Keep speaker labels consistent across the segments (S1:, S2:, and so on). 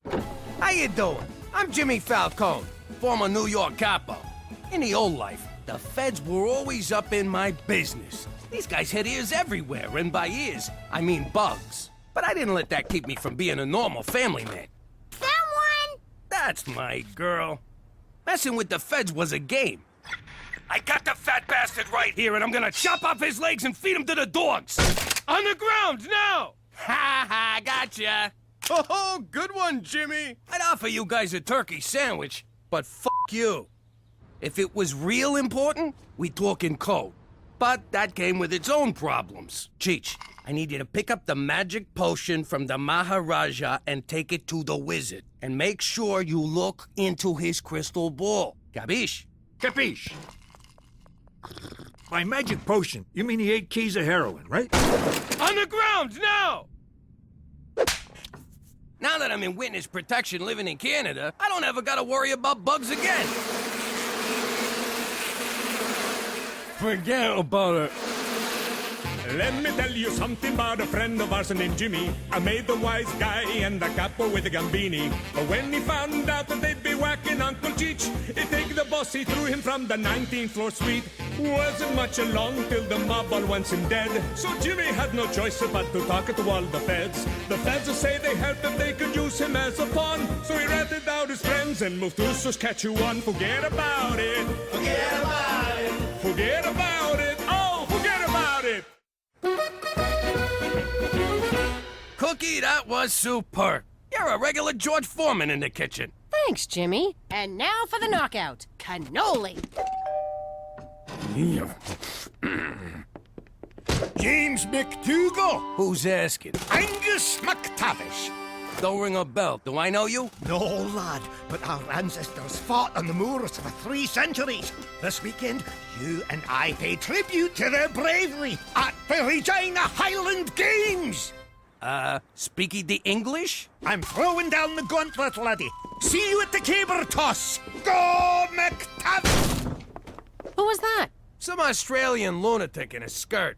S1: How you doing? I'm Jimmy Falcone, former New York capo. In the old life, the feds were always up in my business. These guys had ears everywhere, and by ears, I mean bugs. But I didn't let that keep me from being a normal family man.
S2: Someone!
S1: That's my girl. Messing with the feds was a game. I got the fat bastard right here, and I'm gonna chop off his legs and feed him to the dogs. On the ground, now! Ha ha, gotcha. Oh, good one, Jimmy. I'd offer you guys a turkey sandwich, but fuck you. If it was real important, we'd talk in code. But that came with its own problems. Cheech, I need you to pick up the magic potion from the Maharaja and take it to the wizard. And make sure you look into his crystal ball. Capiche?
S3: Capiche? By magic potion, you mean the 8 keys of heroin, right?
S1: On the ground, now! Now that I'm in witness protection living in Canada, I don't ever gotta worry about bugs again. Forget about it.
S4: Let me tell you something about a friend of ours named Jimmy. I made the wise guy and the capo with the gambini. But when he found out that they'd be whacking Uncle Cheech, he'd take the boss, he threw him from the 19th floor suite. Wasn't much along till the mob all wants him dead. So Jimmy had no choice but to talk to all the feds. The feds will say they helped if they could use him as a pawn. So he ratted out his friends and moved to Saskatchewan. Forget about it. Forget about it. Forget about it. Oh, forget about it.
S1: Cookie, that was superb. You're a regular George Foreman in the kitchen.
S2: Thanks, Jimmy. And now for the knockout. Cannoli.
S5: James McDougal.
S1: Who's asking?
S5: Angus McTavish.
S1: Don't ring a bell. Do I know you?
S5: No, lad, but our ancestors fought on the moors for 3 centuries. This weekend, you and I pay tribute to their bravery at the Regina Highland Games.
S1: Speaking the English?
S5: I'm throwing down the gauntlet, laddie. See you at the caber toss. Go, McTavish!
S2: Who was that?
S1: Some Australian lunatic in a skirt.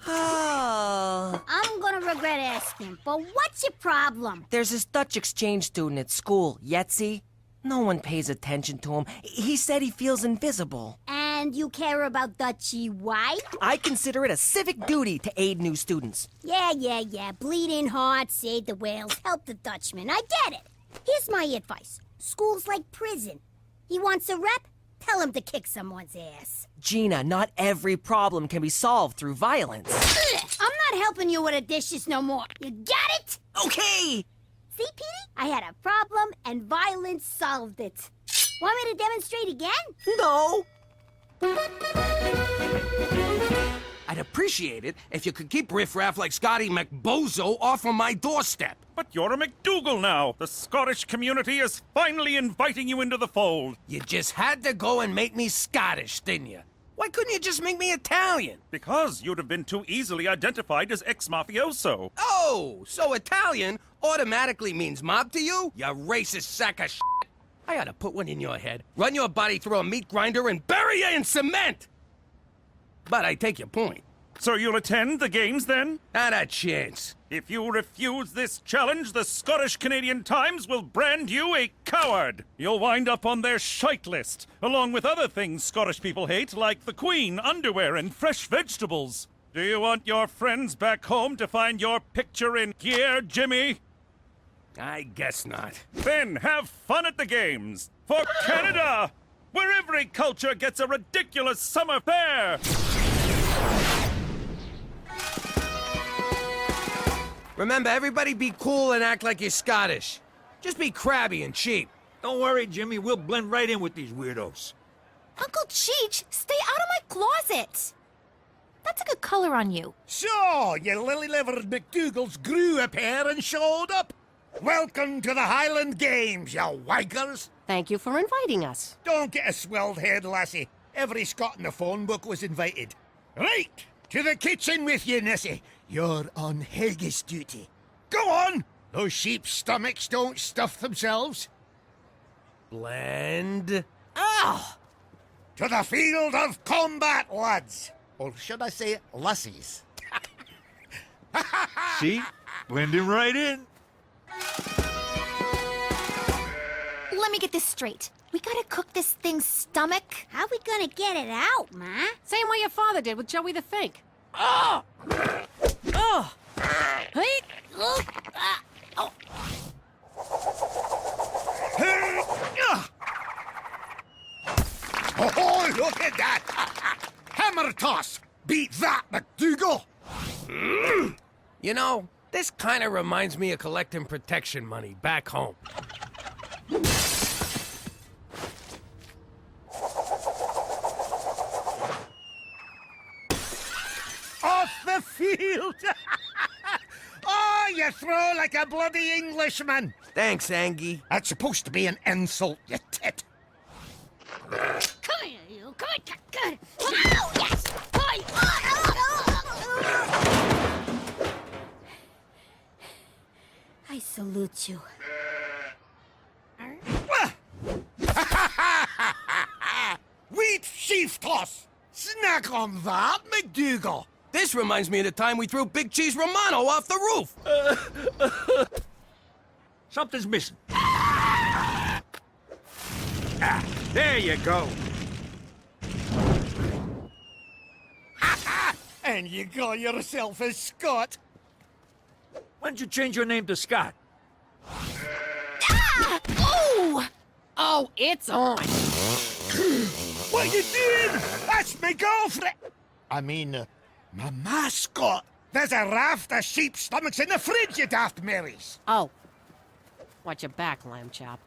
S6: Oh.
S2: I'm gonna regret asking, but what's your problem?
S6: There's this Dutch exchange student at school, Yetzi. No one pays attention to him. He said he feels invisible.
S2: And you care about Dutchie why?
S6: I consider it a civic duty to aid new students.
S2: Yeah. Bleeding heart, save the whales, help the Dutchman. I get it. Here's my advice. School's like prison. He wants a rep? Tell him to kick someone's ass.
S6: Gina, not every problem can be solved through violence.
S2: I'm not helping you with the dishes no more. You got it?
S6: Okay!
S2: See, Petey? I had a problem and violence solved it. Want me to demonstrate again?
S6: No!
S1: I'd appreciate it if you could keep riffraff like Scotty McBozo off of my doorstep.
S4: But you're a McDougal now. The Scottish community is finally inviting you into the fold.
S1: You just had to go and make me Scottish, didn't you? Why couldn't you just make me Italian?
S4: Because you'd have been too easily identified as ex-mafioso.
S1: Oh, so Italian automatically means mob to you? You racist sack of shit. I ought to put one in your head, run your body through a meat grinder, and bury you in cement! But I take your point.
S4: So you'll attend the games then?
S1: Not a chance.
S4: If you refuse this challenge, the Scottish Canadian Times will brand you a coward. You'll wind up on their shite list, along with other things Scottish people hate, like the Queen, underwear, and fresh vegetables. Do you want your friends back home to find your picture in gear, Jimmy?
S1: I guess not.
S4: Then have fun at the games. For Canada, where every culture gets a ridiculous summer fair.
S1: Remember, everybody be cool and act like you're Scottish. Just be crabby and cheap.
S3: Don't worry, Jimmy. We'll blend right in with these weirdos.
S7: Uncle Cheech, stay out of my closet! That's a good color on you.
S5: So, you lily-livered McDougals grew a pair and showed up. Welcome to the Highland Games, you wankers.
S2: Thank you for inviting us.
S5: Don't get a swelled head, lassie. Every Scot in the phone book was invited. Right, to the kitchen with you, Nessie. You're on Haggis duty. Go on! Those sheep's stomachs don't stuff themselves.
S1: Blend.
S6: Ow!
S5: To the field of combat, lads. Or should I say, lassies?
S3: See? Blending right in.
S7: Let me get this straight. We gotta cook this thing's stomach.
S2: How we gonna get it out, Ma?
S8: Same way your father did with Joey the Fink. Oh! Oh! Hey!
S5: Oh, look at that! Hammer toss! Beat that, McDougal!
S1: You know, this kind of reminds me of collecting protection money back home.
S5: Off the field! Oh, you throw like a bloody Englishman!
S1: Thanks, Angie.
S5: That's supposed to be an insult, you tit.
S2: Come here, you. Come on, come on. Oh, yes! Hi. I salute you.
S5: Wheat sheaf toss! Snack on that, McDougal!
S1: This reminds me of the time we threw Big Cheese Romano off the roof.
S3: Something's missing. There you go.
S5: And you call yourself a Scot?
S3: When'd you change your name to Scott?
S7: Ah! Oh!
S8: Oh, it's on.
S5: What you doing? That's my girlfriend! I mean, my mascot. There's a raft of sheep stomachs in the fridge, you daft Marys.
S8: Oh. Watch your back, lamb chop.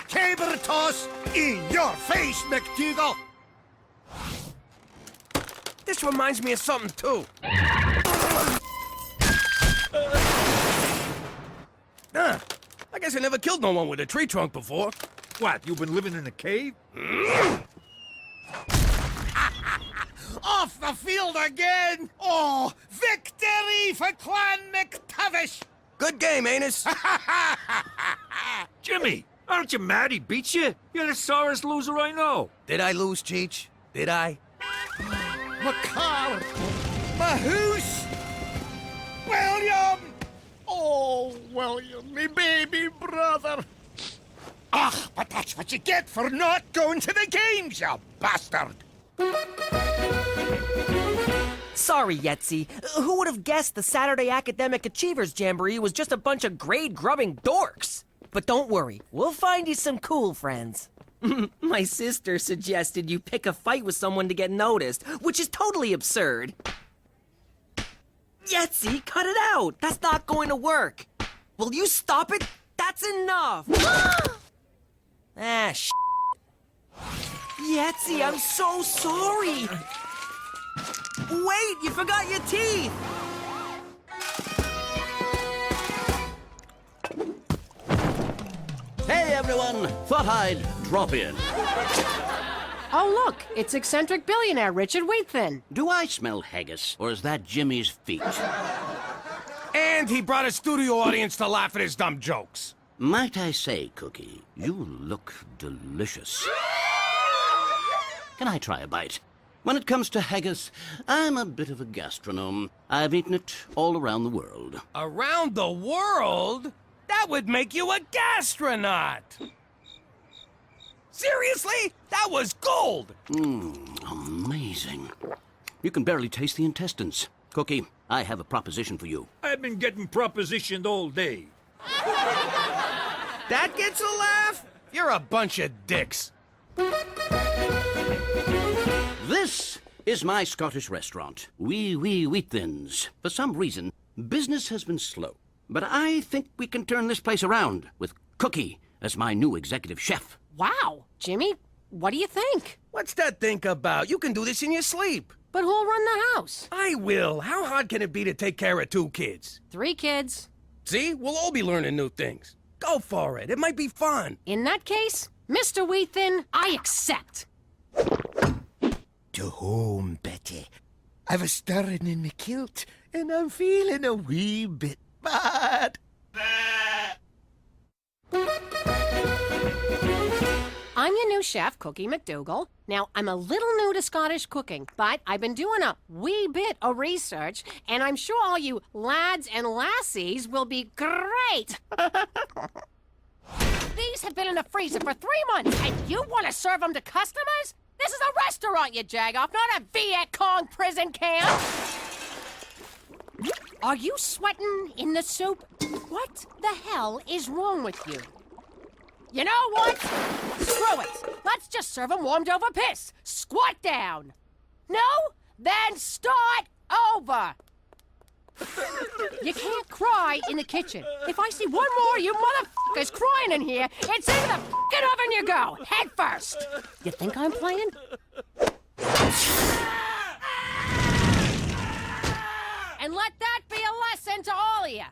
S5: Caber toss in your face, McDougal!
S1: This reminds me of something, too. I guess I never killed no one with a tree trunk before.
S3: What, you've been living in a cave?
S5: Off the field again! Oh, victory for Clan McTavish!
S1: Good game, Anus.
S3: Jimmy, aren't you mad he beat you? You're the sorest loser I know.
S1: Did I lose, Cheech? Did I?
S5: McCall! Mahoose! William! Oh, William, me baby brother! Ah, but that's what you get for not going to the games, you bastard!
S6: Sorry, Yetzi. Who would have guessed the Saturday Academic Achievers Jamboree was just a bunch of grade-grubbing dorks? But don't worry, we'll find you some cool friends. My sister suggested you pick a fight with someone to get noticed, which is totally absurd. Yetzi, cut it out! That's not going to work! Will you stop it? That's enough! Sh**. Yetzi, I'm so sorry! Wait, you forgot your teeth!
S9: Hey everyone, thought I'd drop in.
S8: Oh, look, it's eccentric billionaire Richard Wheatthin.
S9: Do I smell haggis, or is that Jimmy's feet?
S1: And he brought a studio audience to laugh at his dumb jokes.
S9: Might I say, Cookie, you look delicious. Can I try a bite? When it comes to haggis, I'm a bit of a gastronome. I've eaten it all around the world.
S1: Around the world? That would make you a gastronaut! Seriously? That was gold!
S9: Amazing. You can barely taste the intestines. Cookie, I have a proposition for you.
S3: I've been getting propositioned all day.
S1: That gets a laugh? You're a bunch of dicks.
S9: This is my Scottish restaurant, Wee Wheattins. For some reason, business has been slow. But I think we can turn this place around with Cookie as my new executive chef.
S8: Wow. Jimmy, what do you think?
S1: What's that think about? You can do this in your sleep.
S8: But who'll run the house?
S1: I will. How hard can it be to take care of 2 kids?
S8: 3 kids.
S1: See? We'll all be learning new things. Go for it. It might be fun.
S8: In that case, Mr. Wheatthin, I accept.
S5: To home, Betty. I've a stirring in me kilt, and I'm feeling a wee bit bad.
S8: I'm your new chef, Cookie McDougal. Now, I'm a little new to Scottish cooking, but I've been doing a wee bit of research, and I'm sure all you lads and lassies will be great. These have been in the freezer for 3 months, and you want to serve them to customers? This is a restaurant, you jagoff, not a Viet Cong prison camp. Are you sweating in the soup? What the hell is wrong with you? You know what? Screw it. Let's just serve them warmed over piss. Squat down. No? Then start over. You can't cry in the kitchen. If I see one more of you motherfuckers crying in here, it's into the fucking oven you go, head first. You think I'm playing? And let that be a lesson to all of you.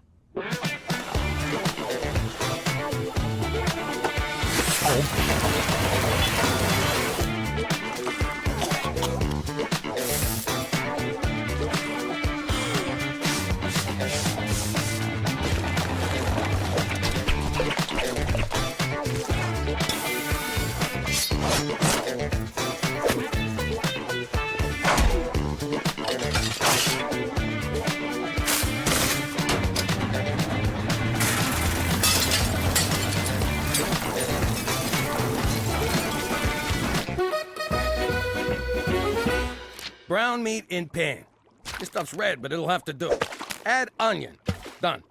S1: Brown meat in pan. This stuff's red, but it'll have to do. Add onion. Done.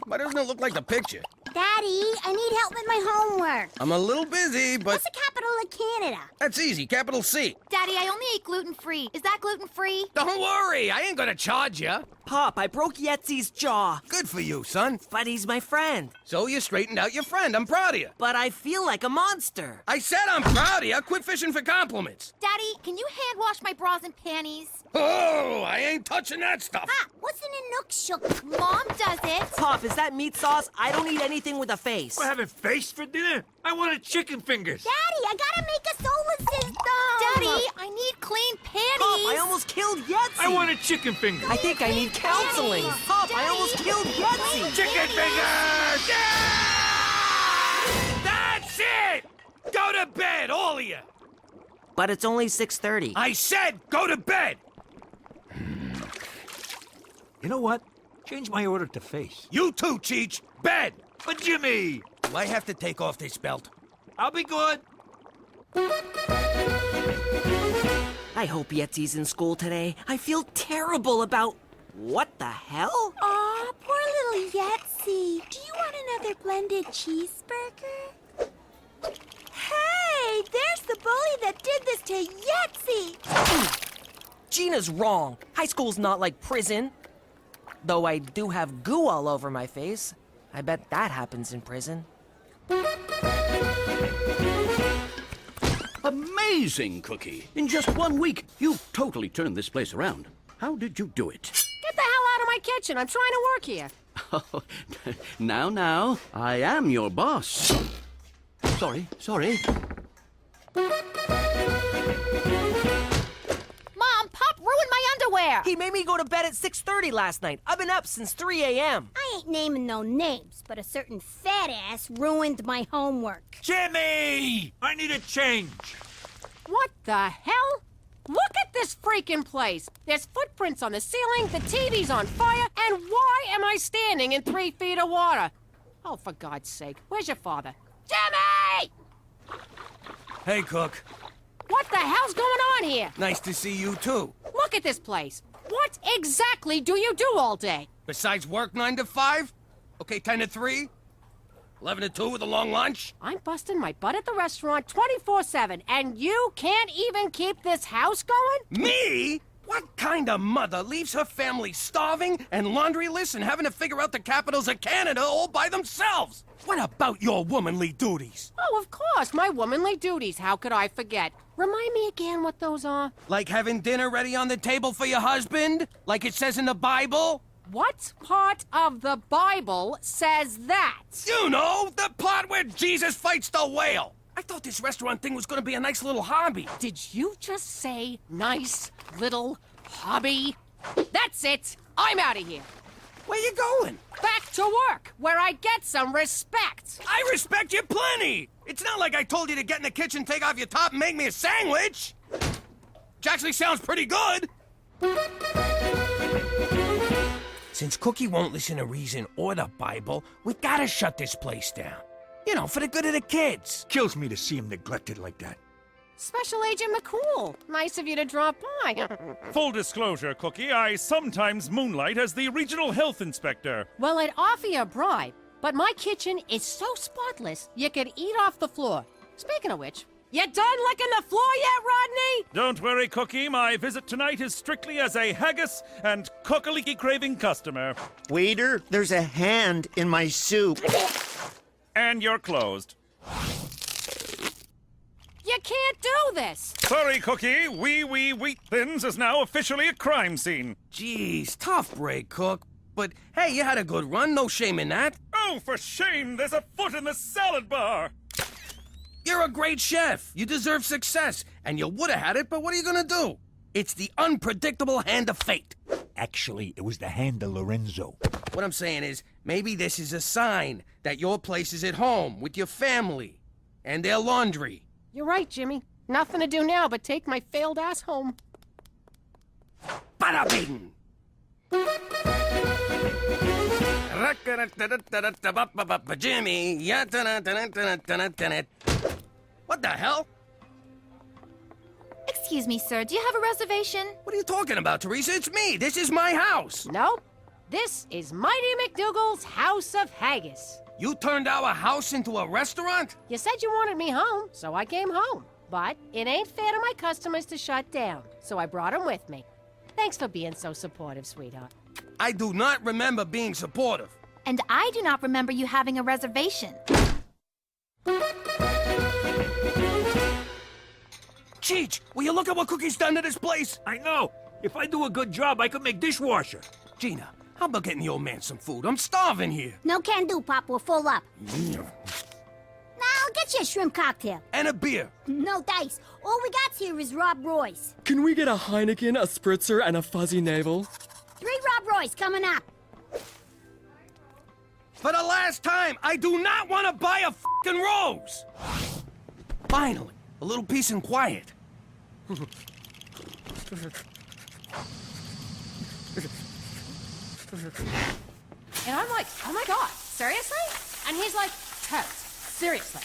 S1: Why doesn't it look like the picture?
S2: Daddy, I need help with my homework.
S1: I'm a little busy, but
S2: What's the capital of Canada?
S1: that's easy. Capital C.
S7: Daddy, I only eat gluten-free. Is that gluten-free?
S1: Don't worry, I ain't gonna charge you.
S6: Pop, I broke Yetzi's jaw.
S1: Good for you, son.
S6: But he's my friend.
S1: So you straightened out your friend. I'm proud of you.
S6: But I feel like a monster.
S1: I said I'm proud of you. Quit fishing for compliments.
S7: Daddy, can you hand wash my bras and panties?
S1: Oh, I ain't touching that stuff.
S2: Ah, what's in a nook shook?
S7: Mom does it.
S6: Pop, is that meat sauce? I don't eat anything with a face.
S3: We're having face for dinner? I wanted chicken fingers.
S2: Daddy, I gotta make a solar system.
S7: Daddy, I need clean panties.
S6: Pop, I almost killed Yetzi.
S3: I wanted chicken fingers.
S6: I think I need counseling. Pop, I almost killed Yetzi.
S1: Chicken fingers! Yeah! That's it! Go to bed, all of you.
S6: But it's only 6:30.
S1: I said go to bed.
S3: You know what? Change my order to face.
S1: You too, Cheech. Bed.
S3: But Jimmy,
S1: Do I have to take off this belt?
S3: I'll be good.
S6: I hope Yetzi's in school today. I feel terrible about... What the hell?
S2: Aw, poor little Yetzi. Do you want another blended cheeseburger? Hey, there's the bully that did this to Yetzi.
S6: Gina's wrong. High school's not like prison. Though I do have goo all over my face. I bet that happens in prison.
S9: Amazing, Cookie. In just 1 week, you've totally turned this place around. How did you do it?
S8: Get the hell out of my kitchen. I'm trying to work here.
S9: Now, I am your boss. Sorry.
S7: Mom, Pop ruined my underwear.
S6: He made me go to bed at 6:30 last night. I've been up since 3 a.m.
S2: I ain't naming no names, but a certain fat ass ruined my homework.
S3: Jimmy! I need a change.
S8: What the hell? Look at this freaking place. There's footprints on the ceiling, the TV's on fire, and why am I standing in 3 feet of water? Oh, for God's sake, where's your father? Jimmy!
S1: Hey, Cook.
S8: What the hell's going on here?
S1: Nice to see you, too.
S8: Look at this place. What exactly do you do all day?
S1: Besides work 9 to 5? Okay, 10 to 3? 11 to 2 with a long lunch?
S8: I'm busting my butt at the restaurant 24/7, and you can't even keep this house going?
S1: Me? What kind of mother leaves her family starving and laundryless and having to figure out the capitals of Canada all by themselves? What about your womanly duties?
S8: Oh, of course, my womanly duties. How could I forget? Remind me again what those are.
S1: Like having dinner ready on the table for your husband? Like it says in the Bible?
S8: What part of the Bible says that?
S1: You know, the part where Jesus fights the whale. I thought this restaurant thing was gonna be a nice little hobby.
S8: Did you just say nice little hobby? That's it. I'm out of here.
S1: Where you going?
S8: Back to work, where I get some respect.
S1: I respect you plenty! It's not like I told you to get in the kitchen, take off your top, and make me a sandwich! Which actually sounds pretty good! Since Cookie won't listen to reason or the Bible, we gotta shut this place down. You know, for the good of the kids.
S3: Kills me to see him neglected like that.
S8: Special Agent McCool, nice of you to drop by.
S4: Full disclosure, Cookie, I sometimes moonlight as the regional health inspector.
S8: Well, I'd offer you a bribe, but my kitchen is so spotless you could eat off the floor. Speaking of which, you done licking the floor yet, Rodney?
S4: Don't worry, Cookie, my visit tonight is strictly as a haggis and cookaliki craving customer.
S5: Waiter, there's a hand in my soup.
S4: And you're closed.
S8: You can't do this.
S4: Sorry, Cookie, Wheat Thins is now officially a crime scene.
S1: Jeez, tough break, Cook. But hey, you had a good run, no shame in that.
S4: Oh, for shame, there's a foot in the salad bar.
S1: You're a great chef. You deserve success. And you would have had it, but what are you gonna do? It's the unpredictable hand of fate.
S3: Actually, it was the hand of Lorenzo.
S1: What I'm saying is, maybe this is a sign that your place is at home with your family and their laundry.
S8: You're right, Jimmy. Nothing to do now but take my failed ass home.
S1: Bada bing! Jimmy, what the hell?
S7: Excuse me, sir. Do you have a reservation?
S1: What are you talking about, Teresa? It's me. This is my house.
S8: Nope. This is Mighty McDougal's House of Haggis.
S1: You turned our house into a restaurant?
S8: You said you wanted me home, so I came home. But it ain't fair to my customers to shut down, so I brought them with me. Thanks for being so supportive, sweetheart.
S1: I do not remember being supportive.
S7: And I do not remember you having a reservation.
S1: Cheech, will you look at what Cookie's done to this place?
S3: I know. If I do a good job, I could make dishwasher.
S1: Gina, how about getting the old man some food? I'm starving here.
S2: No can do, Pop. We're full up. Now, I'll get you a shrimp cocktail.
S1: And a beer.
S2: No dice. All we got here is Rob Royce.
S10: Can we get a Heineken, a Spritzer, and a Fuzzy Navel?
S2: 3 Rob Royce coming up.
S1: For the last time, I do not want to buy a fucking rose. Finally, a little peace and quiet.
S8: And I'm like, oh my God, seriously? And he's like, totes, seriously.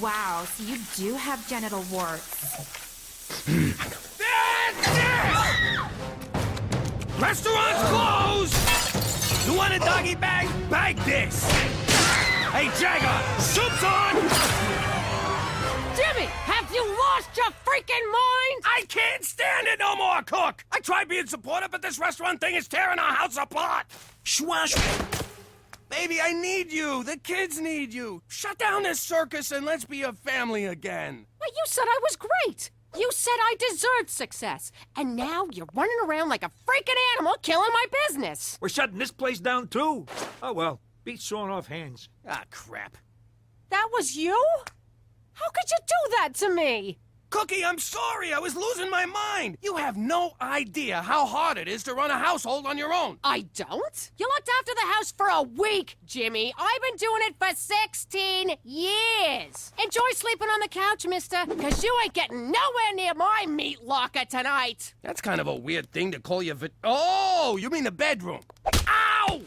S7: Wow, so you do have genital warts.
S1: Restaurant's closed! You want a doggy bag? Bag this! Hey, Jagger, soup's on!
S8: Jimmy, have you lost your freaking mind?
S1: I can't stand it no more, Cook! I tried being supportive, but this restaurant thing is tearing our house apart! Schwash! Baby, I need you! The kids need you! Shut down this circus and let's be a family again!
S8: But you said I was great. You said I deserved success. And now you're running around like a freaking animal killing my business.
S3: We're shutting this place down, too. Oh, well. Beats sawing off hands.
S1: Ah, crap.
S8: That was you? How could you do that to me?
S1: Cookie, I'm sorry. I was losing my mind. You have no idea how hard it is to run a household on your own.
S8: I don't? You looked after the house for a week, Jimmy. I've been doing it for 16 years. Enjoy sleeping on the couch, mister, because you ain't getting nowhere near my meat locker tonight.
S1: That's kind of a weird thing to call your Oh, you mean the bedroom. Ow!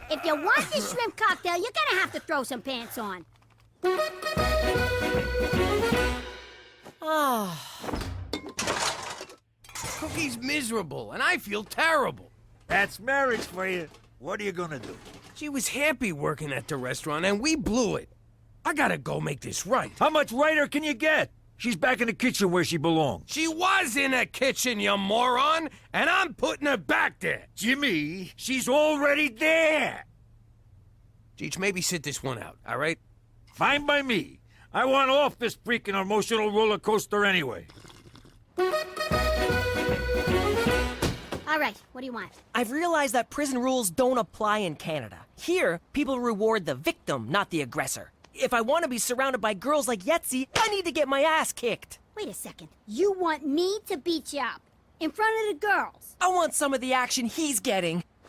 S2: If you want this shrimp cocktail, you're gonna have to throw some pants on.
S1: Cookie's miserable, and I feel terrible.
S3: That's marriage for you. What are you gonna do?
S1: She was happy working at the restaurant, and we blew it. I gotta go make this right.
S3: How much righter can you get? She's back in the kitchen where she belongs.
S1: She was in the kitchen, you moron, and I'm putting her back there.
S3: Jimmy, she's already there.
S1: Cheech, maybe sit this one out, all right?
S3: Fine by me. I want off this freaking emotional roller coaster anyway.
S2: All right, what do you want?
S6: I've realized that prison rules don't apply in Canada. Here, people reward the victim, not the aggressor. If I want to be surrounded by girls like Yetzi, I need to get my ass kicked.
S2: Wait a second. You want me to beat you up in front of the girls?
S6: I want some of the action he's getting.